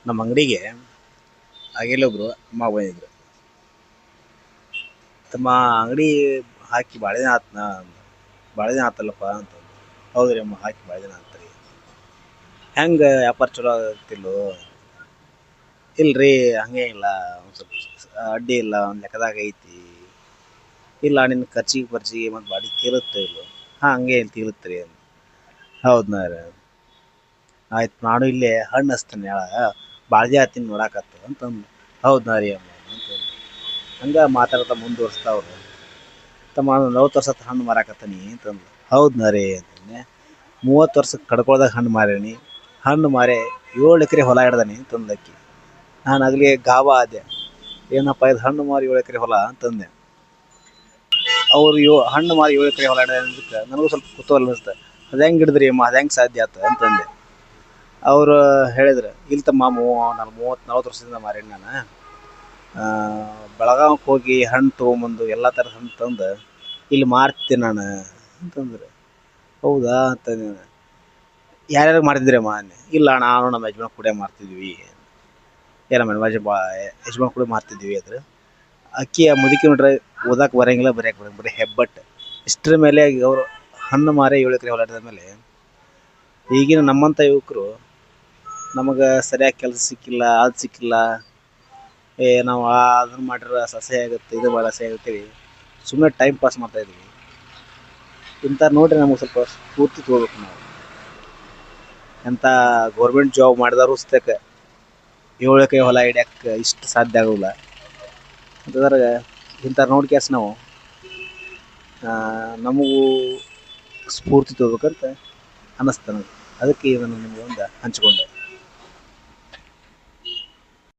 ನಮ್ಮ ಅಂಗಡಿಗೆ ಆಗಿಲ್ಲೊಬ್ರು ಅಮ್ಮ ಬಂದಿದ್ರು. ತಮ್ಮ ಅಂಗಡಿ ಹಾಕಿ ಭಾಳ ದಿನ ಆತ್ನ ಭಾಳ ದಿನ ಆತಲ್ಲಪ್ಪ ಅಂತಂದು. ಹೌದ್ರಿ ಅಮ್ಮ, ಹಾಕಿ ಭಾಳ ದಿನ ಆತ್ರಿ. ಹೆಂಗೆ ವ್ಯಾಪಾರ ಚಲೋ ಆಗತ್ತಿಲ್ಲೋ? ಇಲ್ರಿ, ಹಂಗೆ ಇಲ್ಲ, ಒಂದು ಸ್ವಲ್ಪ ಅಡ್ಡಿ ಇಲ್ಲ, ಒಂದು ಲೆಕ್ಕದಾಗ ಐತಿ. ಇಲ್ಲ, ನಿನ್ನ ಖರ್ಚಿಗೆ ಮತ್ತು ಬಾಡಿ ತೀರುತ್ತೆ ಇಲ್ಲೋ? ಹಾಂ, ಹಂಗೆ ಇಲ್ಲಿ ತೀರುತ್ತೆ. ಹೌದ್ನ ರೀ. ಆಯ್ತು, ನಾನು ಇಲ್ಲೇ ಹಣ್ಣು ಹಚ್ತೀನಿ ಭಾಳ ದಿನ ಆತೀನಿ ನೋಡಾಕತ್ತು ಅಂತಂದು. ಹೌದ್ನ ರೀ ಅಮ್ಮ ಅಂತಂದು. ಹಂಗೆ ಮಾತಾಡ್ತಾ ಮುಂದುವರ್ಸ್ತಾವ್ರು. ತಮ್ಮ 40 ವರ್ಷ ಹಣ್ಣು ಮಾರಾಕತ್ತೀನಿ ಅಂತಂದು. ಹೌದ್ನ ರೀ ಅಂತಂದೆ. 30 ವರ್ಷಕ್ಕೆ ಕಡ್ಕೊಳ್ದಾಗ ಹಣ್ಣು ಮಾರೇನಿ, ಹಣ್ಣು ಮಾರೇ 7 ಎಕರೆ ಹೊಲ ಹಿಡ್ದಾನಿ ಅಂತಂದಕ್ಕಿ. ನಾನು ಆಗಲಿ ಗಾಬ ಆದೆ. ಏನಪ್ಪ ಇದು ಹಣ್ಣು ಮಾರಿ 7 ಎಕರೆ ಹೊಲ ಅಂತಂದೆ. ಅವರು ಹಣ್ಣು ಮಾರಿ 7 ಎಕರೆ ಹೊಲ ಹಿಡಿದಕ್ಕೆ ನನಗೂ ಸ್ವಲ್ಪ ಕುತೂಹಲ ಅನಿಸ್ತು. ಅದು ಹೆಂಗೆ ಹಿಡಿದ್ರಿ ಅಮ್ಮ, ಅದು ಹೆಂಗೆ ಸಾಧ್ಯ ಆಯ್ತು ಅಂತಂದೆ. ಅವರು ಹೇಳಿದ್ರು, ಇಲ್ಲ ತಮ್ಮ, ನಾನು 30-40 ವರ್ಷದಿಂದ ಮಾರೇನಿ ನಾನು. ಬೆಳಗಾವಿಗೆ ಹೋಗಿ ಹಣ್ಣು ತೊಗೊಂಬಂದು ಎಲ್ಲ ಥರದ ಹಣ್ಣು ತಂದು ಇಲ್ಲಿ ಮಾರ್ತೀನಿ ನಾನು ಅಂತಂದ್ರೆ. ಹೌದಾ ಅಂತಂದೆ. ಯಾರ್ಯಾರು ಮಾರ್ತಿದ್ರಿ ಅಮ್ಮ ಅಂದೆ. ಇಲ್ಲ, ನಾನು ನಮ್ಮ ಯಜಮಾನ್ ಕೂಡ ಮಾರ್ತಿದ್ವಿ. ನಮ್ಮ ಯಜಮಾನ್ ಕೂಡ ಮಾರ್ತಿದ್ವಿ ಅದ್ರ. ಅಕ್ಕಿಯ ಮುದುಕಿ ನೋಡ್ರೆ ಓದಕ್ಕೆ ಬರೋಂಗಿಲ್ಲ, ಬರೆಯಕ್ಕೆ ಬರೋಂಗಿಲ್ಲ, ಬರೀ ಹೆಬ್ಬಟ್ಟು. ಇಷ್ಟರ ಮೇಲೆ ಅವರು ಹಣ್ಣು ಮಾರಿ 7 ಎಕರೆ ಹೊಲ ಹಿಡಿದ ಮೇಲೆ ಈಗಿನ ನಮ್ಮಂಥ ಯುವಕರು ನಮಗೆ ಸರಿಯಾಗಿ ಕೆಲಸ ಸಿಕ್ಕಿಲ್ಲ, ಅದು ಸಿಕ್ಕಿಲ್ಲ, ನಾವು ಅದನ್ನು ಮಾಡಿದ್ರೆ ಸಸ್ಯ ಆಗುತ್ತೆ, ಇದು ಭಾಳ ಸಸ್ಯ ಆಗುತ್ತೀವಿ, ಸುಮ್ಮನೆ ಟೈಮ್ ಪಾಸ್ ಮಾಡ್ತಾಯಿದ್ವಿ. ಇಂಥವ್ರು ನೋಡ್ರಿ ನಮಗೆ ಸ್ವಲ್ಪ ಸ್ಫೂರ್ತಿ ತೊಗೋಬೇಕು ನಾವು. ಎಂಥ ಗೌರ್ಮೆಂಟ್ ಜಾಬ್ ಮಾಡಿದವರು ಸತ್ಯಕ್ಕೆ 7 ಎಕರೆ ಹೊಲ ಹಿಡ್ಯಕ್ಕೆ ಇಷ್ಟು ಸಾಧ್ಯ ಆಗೋಲ್ಲ ಅಂತಂದ್ರೆ ಇಂಥವ್ರು ನೋಡಿ ಕ್ಯಾಸ್ ನಾವು ನಮಗೂ ಸ್ಫೂರ್ತಿ ತೊಗೋಬೇಕಂತ ಅನ್ನಿಸ್ತು ನನಗೆ. ಅದಕ್ಕೆ ಇದನ್ನು ನಿಮ್ಗೆ ಒಂದು ಹಂಚ್ಕೊಂಡೆ.